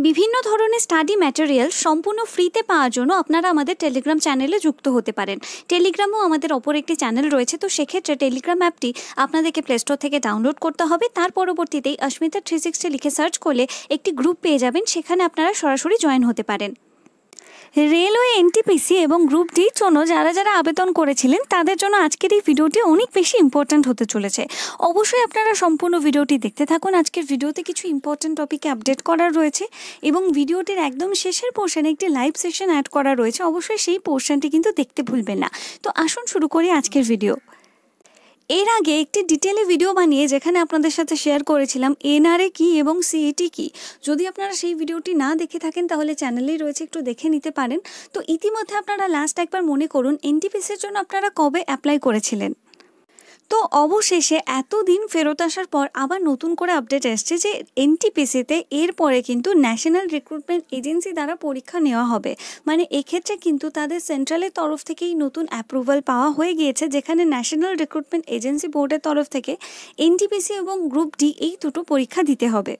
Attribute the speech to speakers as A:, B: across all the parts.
A: বিভিন্ন ধরনের study material সম্পূর্ণ ফ্রিতে পাওয়ার জন্য আপনারা আমাদের টেলিগ্রাম চ্যানেলে যুক্ত হতে পারেন। টেলিগ্রামও আমাদের অপর একটি চ্যানেল রয়েছে, তো সেক্ষেত্রে টেলিগ্রাম অ্যাপটি আপনাদেরকে প্লে স্টোর থেকে ডাউনলোড করতে হবে। তার পরবর্তীতেই অস্মিতা 360 লিখে সার্চ করলে একটি গ্রুপ পেয়ে যাবেন, সেখানে আপনারা সরাসরি জয়েন হতে পারেন। রেলওয়ে এনটিপিসি এবং গ্রুপ ডির জন্য যারা যারা আবেদন করেছিলেন তাদের জন্য আজকের এই ভিডিওটি অনেক বেশি ইম্পর্ট্যান্ট হতে চলেছে। অবশ্যই আপনারা সম্পূর্ণ ভিডিওটি দেখতে থাকুন। আজকের ভিডিওতে কিছু ইম্পর্ট্যান্ট টপিকে আপডেট করার রয়েছে এবং ভিডিওটির একদম শেষের পোর্শনে একটি লাইভ সেশন অ্যাড করা রয়েছে। অবশ্যই সেই পোর্শনটি কিন্তু দেখতে ভুলবেন না। তো আসুন শুরু করি আজকের ভিডিও। এর আগে একটি ডিটেলে ভিডিও বানিয়ে যেখানে আপনাদের সাথে শেয়ার করেছিলাম এনআরএ কি এবং সিইটি কি। যদি আপনারা সেই ভিডিওটি না দেখে থাকেন তাহলে চ্যানেলেই রয়েছে, একটু দেখে নিতে পারেন। তো ইতিমধ্যে আপনারা লাস্ট একবার মনে করুন এনটিপিসির জন্য আপনারা কবে অ্যাপ্লাই করেছিলেন। তো অবশেষে এতদিন ফেরত আসার পর আবার নতুন করে আপডেট এসছে যে এনটিপিসিতে এরপরে কিন্তু ন্যাশনাল রিক্রুটমেন্ট এজেন্সি দ্বারা পরীক্ষা নেওয়া হবে। মানে এক্ষেত্রে কিন্তু তাদের সেন্ট্রালের তরফ থেকেই নতুন অ্যাপ্রুভাল পাওয়া হয়ে গিয়েছে, যেখানে ন্যাশনাল রিক্রুটমেন্ট এজেন্সি বোর্ডের তরফ থেকে এনটিপিসি এবং গ্রুপ ডি এই দুটো পরীক্ষা দিতে হবে।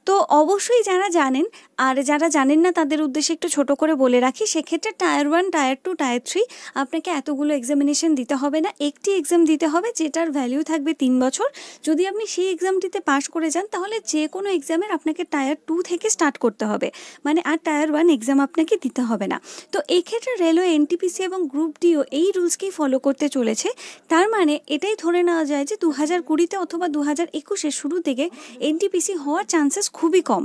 A: তো অবশ্যই যারা জানেন আর যারা জানেন না তাদের উদ্দেশ্যে একটু ছোট করে বলে রাখি, সেক্ষেত্রে টায়ার 1, টায়ার 2, টায়ার 3 আপনাকে এতগুলো এক্সামিনেশন দিতে হবে না, একটি এক্সাম দিতে হবে যেটার ভ্যালিউ থাকবে 3 বছর। যদি আপনি সেই এক্সামটিতে পাস করে যান তাহলে যে কোনো এক্সামের আপনাকে টায়ার 2 থেকে স্টার্ট করতে হবে, মানে আর টায়ার 1 এক্সাম আপনাকে দিতে হবে না। তো এই ক্ষেত্রে রেলওয়ে এনটিপিসি এবং গ্রুপ ডিও এই রুলসকেই ফলো করতে চলেছে। তার মানে এটাই ধরে নেওয়া যায় যে 2020 অথবা 2021 শুরু থেকে এনটিপিসি হওয়ার চান্সেস খুবই কম।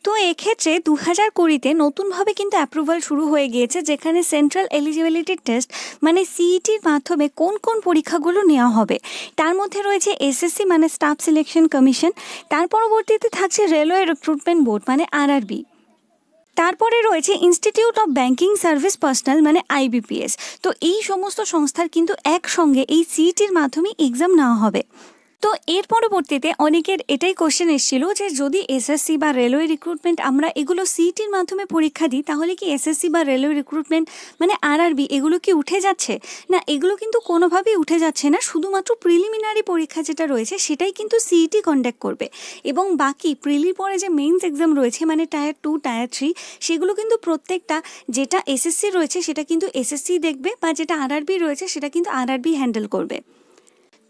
A: তো এক্ষেত্রে 2020-তে নতুনভাবে কিন্তু অ্যাপ্রুভাল শুরু হয়ে গিয়েছে, যেখানে সেন্ট্রাল এলিজিবিলিটি টেস্ট মানে সিইটির মাধ্যমে কোন কোন পরীক্ষাগুলো নেওয়া হবে। তার মধ্যে রয়েছে এসএসসি মানে স্টাফ সিলেকশন কমিশন, তার পরবর্তীতে থাকছে রেলওয়ে রিক্রুটমেন্ট বোর্ড মানে আরআরবি, তারপরে রয়েছে institute of banking service personal মানে আইবিপিএস। তো এই সমস্ত সংস্থার কিন্তু একসঙ্গে এই সিইটির মাধ্যমে এক্সাম নেওয়া হবে। তো এর পরবর্তীতে অনেকের এটাই কোশ্চেন এসেছিল যে যদি এসএসসি বা রেলওয়ে রিক্রুটমেন্ট আমরা এগুলো সিইটির মাধ্যমে পরীক্ষা দিই তাহলে কি এসএসসি বা রেলওয়ে রিক্রুটমেন্ট মানে আরআরবি এগুলো কি উঠে যাচ্ছে? না, এগুলো কিন্তু কোনোভাবেই উঠে যাচ্ছে না। শুধুমাত্র প্রিলিমিনারি পরীক্ষা যেটা রয়েছে সেটাই কিন্তু সিইটি কন্ডাক্ট করবে এবং বাকি প্রিলির পরে যে মেইনস এক্সাম রয়েছে মানে টায়ার 2, টায়ার 3 সেগুলো কিন্তু প্রত্যেকটা যেটা এসএসসি রয়েছে সেটা কিন্তু এসএসসি দেখবে, বা যেটা আরআরবি রয়েছে সেটা কিন্তু আরআরবি হ্যান্ডেল করবে।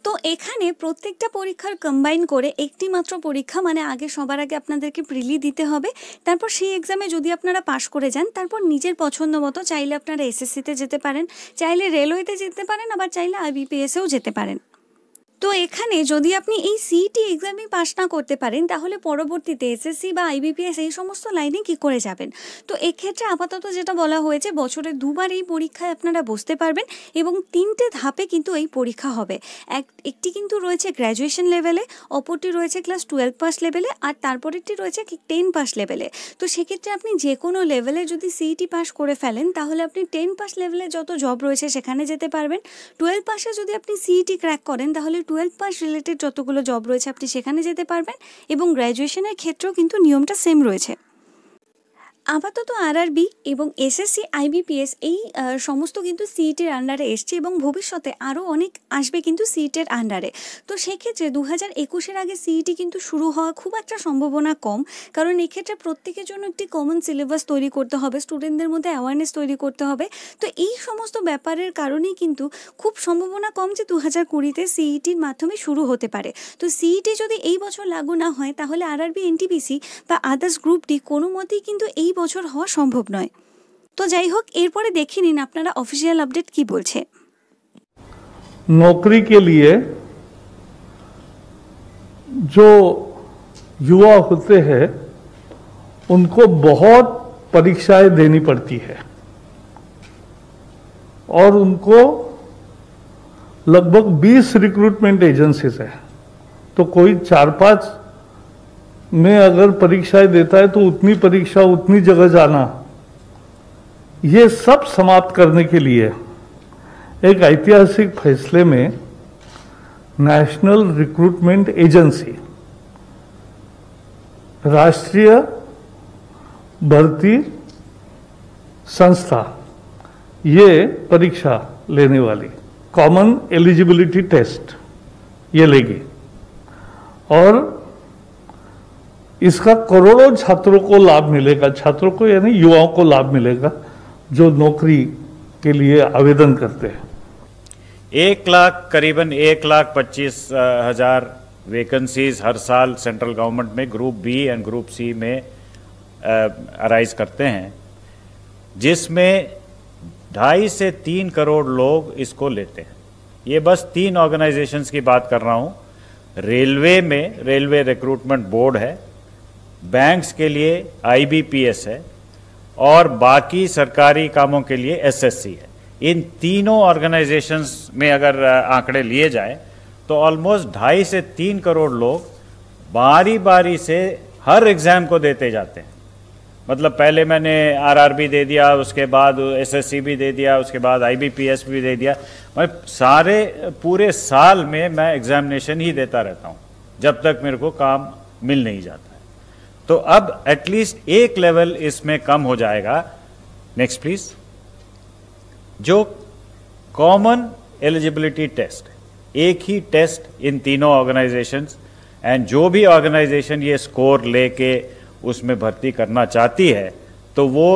A: তো এখানে প্রত্যেকটা পরীক্ষার কম্বাইন করে একটি মাত্র পরীক্ষা, মানে সবার আগে আপনাদেরকে প্রিলি দিতে হবে। তারপর সেই এক্সামে যদি আপনারা পাশ করে যান তারপর নিজের পছন্দ মতো চাইলে আপনারা এসএসসিতে যেতে পারেন, চাইলে রেলওয়েতে যেতে পারেন, আবার চাইলে আইবিপিএসেও যেতে পারেন। তো এখানে যদি আপনি এই সিইটি এক্সামে পাস না করতে পারেন তাহলে পরবর্তীতে এসএসসি বা আইবিপিএস এই সমস্ত লাইনে কি করে যাবেন? তো এক্ষেত্রে আপাতত যেটা বলা হয়েছে বছরে 2বার এই পরীক্ষায় আপনারা বসতে পারবেন এবং 3টে ধাপে কিন্তু এই পরীক্ষা হবে। একটি কিন্তু রয়েছে গ্র্যাজুয়েশন লেভেলে, অপরটি রয়েছে ক্লাস 12 পাস লেভেলে, আর তারপরেরটি রয়েছে 10 পাস লেভেলে। তো সেক্ষেত্রে আপনি যে কোনো লেভেলে যদি সিইটি পাস করে ফেলেন তাহলে আপনি 10 পাস লেভেলে যত জব রয়েছে সেখানে যেতে পারবেন। 12 পাসে যদি আপনি সিইটি ক্র্যাক করেন তাহলে 12 পাস রিলেটেড যতগুলো জব রয়েছে আপনি সেখানে যেতে পারবেন এবং গ্র্যাজুয়েশনের ক্ষেত্রেও কিন্তু নিয়মটা সেম রয়েছে। আপাতত আরআরবি এবং এসএসসি আইবিপিএস এই সমস্ত কিন্তু সিইটির আন্ডারে এসছে এবং ভবিষ্যতে আরও অনেক আসবে কিন্তু সিইটির আন্ডারে। তো সেক্ষেত্রে 2021-এর আগে সিইটি কিন্তু শুরু হওয়া খুব একটা সম্ভাবনা কম, কারণ এক্ষেত্রে প্রত্যেকের জন্য একটি কমন সিলেবাস তৈরি করতে হবে, স্টুডেন্টদের মধ্যে অ্যাওয়ারনেস তৈরি করতে হবে। তো এই সমস্ত ব্যাপারের কারণেই কিন্তু খুব সম্ভাবনা কম যে 2020-তে সিইটির মাধ্যমে শুরু হতে পারে। তো সিইটি যদি এই বছর লাগু না হয় তাহলে আরআরবি, এনটিপিসি বা আদার্স গ্রুপ ডি কোনো মতেই কিন্তু এই বছর হওয়া সম্ভব নয়। তো যাই হোক, এরপরে দেখে নিন আপনারা অফিসিয়াল আপডেট কি বলছে।
B: नौकरी के लिए जो युवा होते हैं उनको बहुत परीक्षाएं देनी पड़ती है और उनको लगभग 20 रिक्रूटमेंट एजेंसीज है। तो कोई 4-5 में अगर परीक्षाएं देता है तो उतनी परीक्षा उतनी जगह जाना, ये सब समाप्त करने के लिए एक ऐतिहासिक फैसले में नेशनल रिक्रूटमेंट एजेंसी राष्ट्रीय भर्ती संस्था ये परीक्षा लेने वाली कॉमन एलिजिबिलिटी टेस्ट ये लेगी और इसका करोड़ों छात्रों को लाभ मिलेगा, छात्रों को यानी युवाओं को लाभ मिलेगा जो नौकरी के लिए आवेदन करते हैं।
C: 1 लाख करीबन 1,25,000 वैकेंसीज हर साल सेंट्रल गवर्नमेंट में group B and group C में अराइज करते हैं, जिसमें 2.5 से 3 करोड़ लोग इसको लेते हैं। ये बस 3 ऑर्गेनाइजेशंस की बात कर रहा हूँ। रेलवे में रेलवे रिक्रूटमेंट बोर्ड है, बैंक्स के लिए IBPS है और बाकी सरकारी कामों के लिए SSC है। इन तीनों ऑर्गेनाइजेशंस में अगर आंकड़े लिए जाए तो ऑलमोस्ट 2.5 से 3 करोड़ लोग बारी बारी से हर एग्जाम को देते जाते हैं। मतलब पहले मैंने RRB दे दिया, उसके बाद SSC भी दे दिया, उसके बाद IBPS भी दे दिया। मैं सारे पूरे साल में मैं एग्जामिनेशन ही देता रहता हूँ जब तक मेरे को काम मिल नहीं जाता है। तो अब एटलीस्ट एक लेवल इसमें कम हो जाएगा। Next please. जो कॉमन एलिजिबिलिटी टेस्ट, एक ही टेस्ट इन तीनों ऑर्गेनाइजेशंस, एंड जो भी ऑर्गेनाइजेशन ये स्कोर लेके उसमें भर्ती करना चाहती है तो वो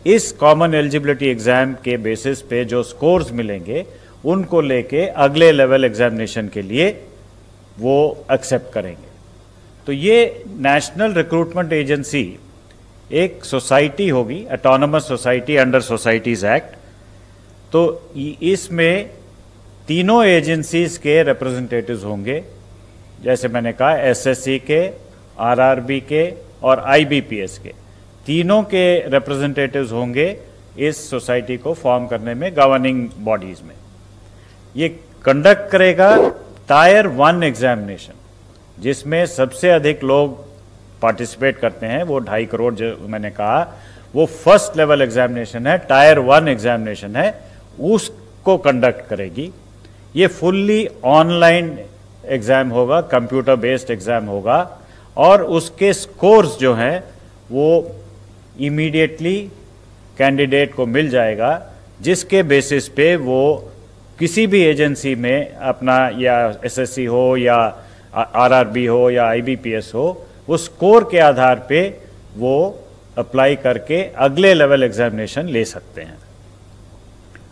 C: इस कॉमन एलिजिबिलिटी एग्जाम के बेसिस पे जो स्कोर्स मिलेंगे उनको लेके अगले लेवल एग्जामिनेशन के लिए वो एक्सेप्ट करेंगे। तो ये नेशनल रिक्रूटमेंट एजेंसी एक सोसाइटी होगी, autonomous society under societies act. तो इसमें तीनों एजेंसीज के रिप्रेजेंटेटिव्स होंगे, जैसे मैंने कहा SSC के, RRB के और IBPS के, तीनों के रिप्रेजेंटेटिव्स होंगे इस सोसाइटी को फॉर्म करने में, गवर्निंग बॉडीज में। ये कंडक्ट करेगा टायर 1 एग्जामिनेशन, जिसमें सबसे अधिक लोग पार्टिसिपेट करते हैं, वो 2.5 करोड़ जो मैंने कहा, वो फर्स्ट लेवल एग्जामिनेशन है, टायर 1 एग्जामिनेशन है, उसको कंडक्ट करेगी। ये फुल्ली ऑनलाइन एग्जाम होगा, कंप्यूटर बेस्ड एग्जाम होगा और उसके स्कोर्स जो हैं वो इमीडिएटली कैंडिडेट को मिल जाएगा, जिसके बेसिस पे वो किसी भी एजेंसी में अपना, या SSC हो या RRB हो या IBPS हो, वो स्कोर के आधार पे वो अप्लाई करके अगले लेवल एग्जामिनेशन ले सकते हैं।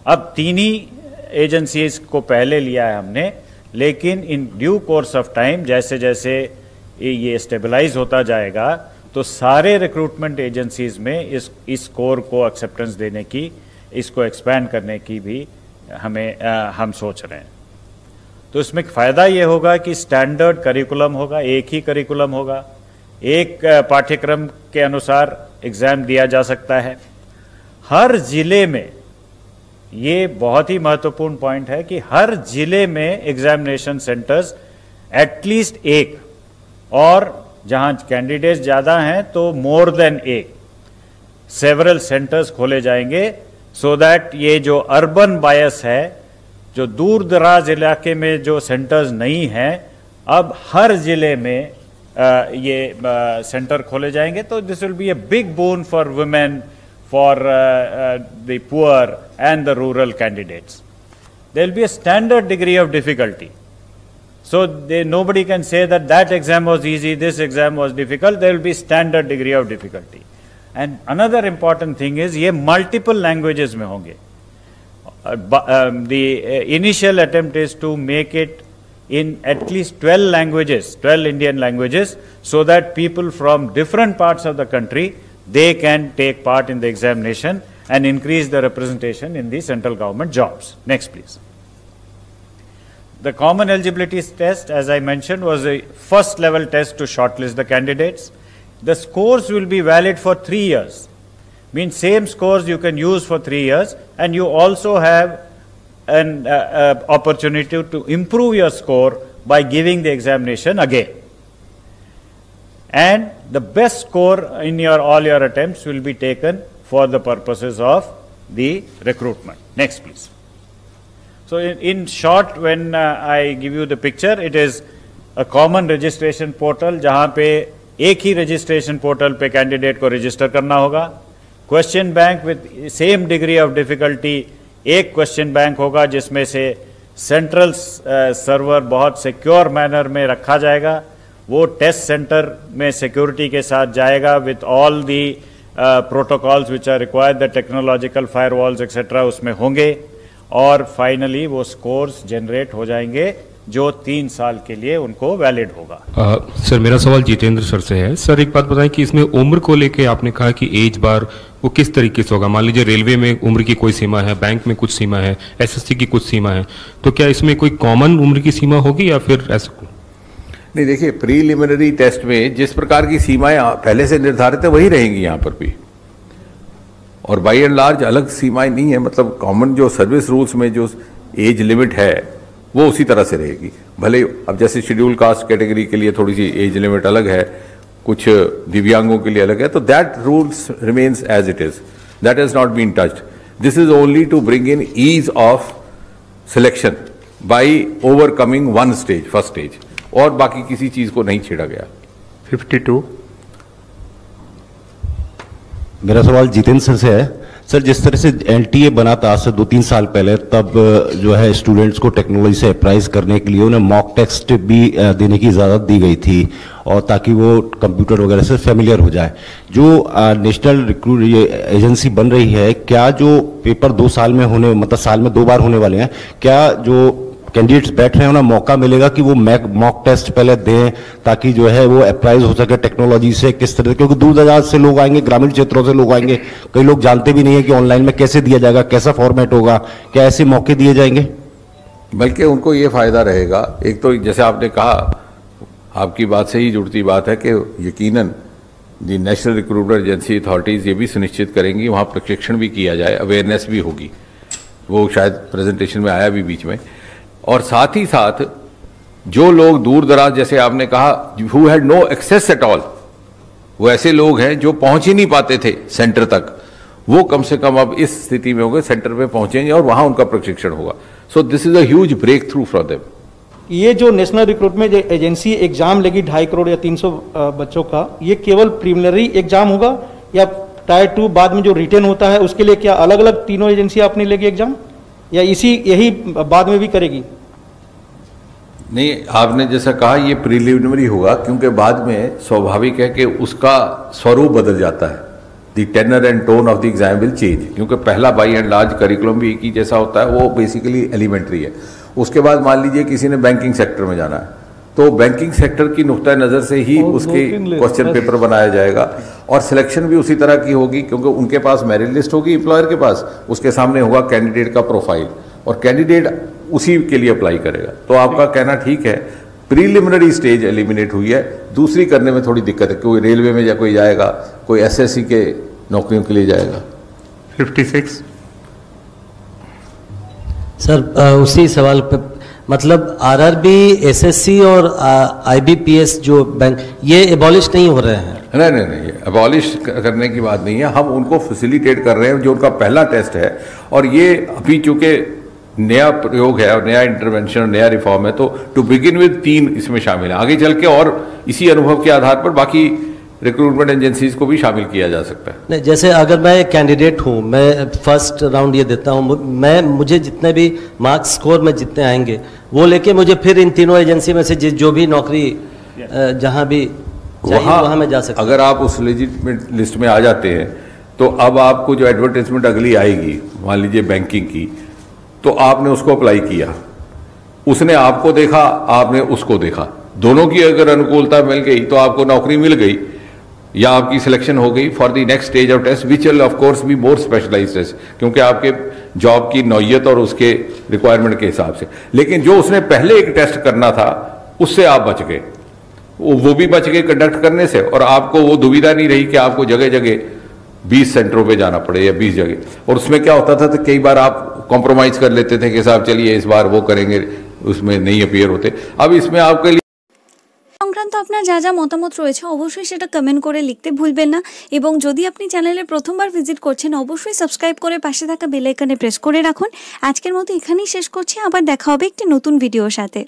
C: अब 3 ही एजेंसीज को पहले लिया है हमने, लेकिन in due course of time जैसे जैसे ये स्टेबलाइज होता जाएगा तो सारे रिक्रूटमेंट एजेंसीज में इस स्कोर को एक्सेप्टेंस देने की, इसको एक्सपैंड करने की भी हम सोच रहे हैं। तो इसमें फ़ायदा ये होगा कि स्टैंडर्ड करिकुलम होगा, एक ही करिकुलम होगा, एक पाठ्यक्रम के अनुसार एग्ज़ाम दिया जा सकता है। हर जिले में, ये बहुत ही महत्वपूर्ण पॉइंट है कि हर जिले में एग्जामिनेशन सेंटर्स एटलीस्ट एक, और जहां कैंडिडेट्स ज़्यादा हैं तो मोर देन एक, सेवरल सेंटर्स खोले जाएंगे, सो दैट ये जो अर्बन बायस है, जो दूर दराज इलाके में जो सेंटर्स नहीं हैं, अब हर जिले में ये सेंटर खोले जाएंगे। तो this will be a big bone for women, for the poor and the rural candidates. There will be a standard degree of difficulty. So nobody can say that that exam was easy, this exam was difficult. There will be standard degree of difficulty. And another important thing is ये multiple languages में होंगे. The initial attempt is to make it in at least 12 languages, 12 Indian languages, so that people from different parts of the country, they can take part in the examination and increase the representation in the central government jobs. Next, please. The common eligibility test, as I mentioned, was a first level test to shortlist the candidates. The scores will be valid for 3 years. Means same scores you can use for 3 years, and you also have an opportunity to improve your score by giving the examination again. And the best score in all your attempts will be taken for the purposes of the recruitment. Next, please. So in short, when I give you the picture, it is a common registration portal, जहाँ पे एक ही registration portal पे candidate को register करना होगा. Question bank with same degree of difficulty, एक question bank होगा जिसमें से central server बहुत secure manner में रखा जाएगा. वो टेस्ट सेंटर में सिक्योरिटी के साथ जाएगा with all the protocols which are required, the technological firewalls etcetera उसमें होंगे, और फाइनली वो स्कोर्स जनरेट हो जाएंगे जो 3 साल के लिए उनको वैलिड होगा।
D: सर मेरा सवाल जितेंद्र सर से है। सर एक बात बताएं कि इसमें उम्र को लेके आपने कहा कि एज बार वो किस तरीके से होगा? मान लीजिए रेलवे में उम्र की कोई सीमा है, बैंक में कुछ सीमा है, एसएससी की कुछ सीमा है, तो क्या इसमें कोई कॉमन उम्र की सीमा होगी या फिर ऐसा?
E: नहीं, देखिए प्रीलिमिनरी टेस्ट में जिस प्रकार की सीमाएं पहले से निर्धारित है वही रहेंगी यहाँ पर भी, और बाई एंड लार्ज अलग सीमाएं नहीं है। मतलब कॉमन जो सर्विस रूल्स में जो एज लिमिट है वो उसी तरह से रहेगी। भले अब जैसे शेड्यूल कास्ट कैटेगरी के लिए थोड़ी सी एज लिमिट अलग है, कुछ दिव्यांगों के लिए अलग है, तो that rules remains as it is, that has not been touched. This is only to bring in ease of selection by overcoming one stage, first stage, और बाकी किसी चीज को नहीं छेड़ा गया।
F: 52।
G: मेरा सवाल जितेंद्र सर से है। सर जिस तरह से एनटीए बना था आज से 2-3 साल पहले, तब जो है स्टूडेंट्स को टेक्नोलॉजी से अप्राइज करने के लिए उन्हें मॉक टेस्ट भी देने की इजाज़त दी गई थी, और ताकि वो कंप्यूटर वगैरह से फेमिलियर हो जाए। जो नेशनल रिक्रूट एजेंसी बन रही है, क्या जो पेपर 2 साल में होने, मतलब साल में 2 बार होने वाले हैं, क्या जो कैंडिडेट्स बैठ रहे हैं उन्हें मौका मिलेगा कि वो मॉक टेस्ट पहले दें, ताकि जो है वो अप्राइज हो सके टेक्नोलॉजी से किस तरह? क्योंकि दूर दराज से लोग आएंगे, ग्रामीण क्षेत्रों से लोग आएंगे, कई लोग जानते भी नहीं है कि ऑनलाइन में कैसे दिया जाएगा, कैसा फॉर्मेट होगा, क्या ऐसे मौके दिए जाएंगे?
E: बल्कि उनको ये फायदा रहेगा। एक तो जैसे आपने कहा, आपकी बात से ही जुड़ती बात है कि यकीनन दी नेशनल रिक्रूटमेंट एजेंसी अथॉरिटीज ये भी सुनिश्चित करेंगी वहाँ प्रशिक्षण भी किया जाए, अवेयरनेस भी होगी, वो शायद प्रेजेंटेशन में आया भी बीच में। और साथ ही साथ जो लोग दूर दराज, जैसे आपने कहा, who had no access at all, वो ऐसे लोग हैं जो पहुंच ही नहीं पाते थे सेंटर तक, वो कम से कम अब इस स्थिति में होंगे, सेंटर पे पहुंचेंगे और वहां उनका प्रशिक्षण होगा। So this is a huge breakthrough for them.
H: ये जो नेशनल रिक्रूटमेंट एजेंसी एग्जाम लेगी 2.5 करोड़ या 300 बच्चों का, ये केवल प्रीलिमिनरी एग्जाम होगा या टायर 2 बाद में जो रिटेन होता है उसके लिए क्या अलग अलग तीनों एजेंसी अपनी लेगी एग्जाम, या यही बाद में भी करेगी?
E: नहीं, आपने जैसा कहा ये प्रीलिमिनरी होगा, क्योंकि बाद में स्वाभाविक है कि उसका स्वरूप बदल जाता है। The tenor and tone of the exam will change, क्योंकि पहला बाई एंड लार्ज करिकुलम भी एक ही जैसा होता है, वो बेसिकली एलिमेंट्री है। उसके बाद मान लीजिए किसी ने बैंकिंग सेक्टर में जाना है, तो बैंकिंग सेक्टर की नुक्ता नज़र से ही उसके क्वेश्चन पेपर बनाया जाएगा, और सिलेक्शन भी उसी तरह की होगी, क्योंकि उनके पास मेरिट लिस्ट होगी एम्प्लॉयर के पास, उसके सामने होगा कैंडिडेट का प्रोफाइल, और कैंडिडेट उसी के लिए अप्लाई करेगा। तो आपका कहना ठीक है, प्रीलिमिनरी स्टेज एलिमिनेट हुई है, दूसरी करने में थोड़ी दिक्कत है। कोई रेलवे में कोई जाएगा, कोई एसएससी के नौकरियों के लिए जाएगा।
F: 56।
I: सर उसी सवाल पे, मतलब आरआरबी, एसएससी और आईबीपीएस जो बैंक, ये एबॉलिश नहीं हो रहे हैं?
E: नहीं, एबॉलिश करने की बात नहीं है, हम उनको फैसिलिटेट कर रहे हैं, जो उनका पहला टेस्ट है। और ये अभी चूंकि नया प्रयोग है और नया इंटरवेंशन, नया रिफॉर्म है, तो टू बिगिन विद 3 इसमें शामिल है। आगे चल के और इसी अनुभव के आधार पर बाकी रिक्रूटमेंट एजेंसीज को भी शामिल किया जा सकता है।
I: नहीं, जैसे अगर मैं कैंडिडेट हूँ, मैं फर्स्ट राउंड ये देता हूँ, मुझे जितने भी मार्क्स स्कोर में जितने आएंगे वो लेके मुझे फिर इन तीनों एजेंसी में से जो भी नौकरी जहाँ भी वहाँ मैं जा सकता हूँ।
E: अगर आप उस लेजिटिमेट लिस्ट में आ जाते हैं, तो अब आपको जो एडवर्टाइजमेंट अगली आएगी, मान लीजिए बैंकिंग की, तो आपने उसको अप्लाई किया, उसने आपको देखा, आपने उसको देखा, दोनों की अगर अनुकूलता मिल गई तो आपको नौकरी मिल गई, या आपकी सिलेक्शन हो गई for the next stage of test, which will of course be more specialised test, क्योंकि आपके जॉब की नौयत और उसके रिक्वायरमेंट के हिसाब से। लेकिन जो उसने पहले एक टेस्ट करना था, उससे आप बच गए, वो भी बच गए कंडक्ट करने से, और आपको वो दुविधा नहीं रही कि आपको जगह जगह 20 सेंटरों पे जाना पड़े या 20 जगह। और उसमें क्या होता था, तो कई बार आप कॉम्प्रोमाइज कर लेते थे कि साहब चलिए इस बार वो करेंगे, उसमें नहीं अपीयर होते। अब इसमें आपके लिए
A: সংক্রান্ত আপনার যা যা মতামত রয়েছে অবশ্যই সেটা কমেন্ট করে লিখতে ভুলবেন না, এবং যদি আপনি চ্যানেলে প্রথমবার ভিজিট করছেন অবশ্যই সাবস্ক্রাইব করে পাশে থাকা বেল আইকনে প্রেস করে রাখুন। আজকের মতো এখানেই শেষ করছি, আবার দেখা হবে একটি নতুন ভিডিওর সাথে।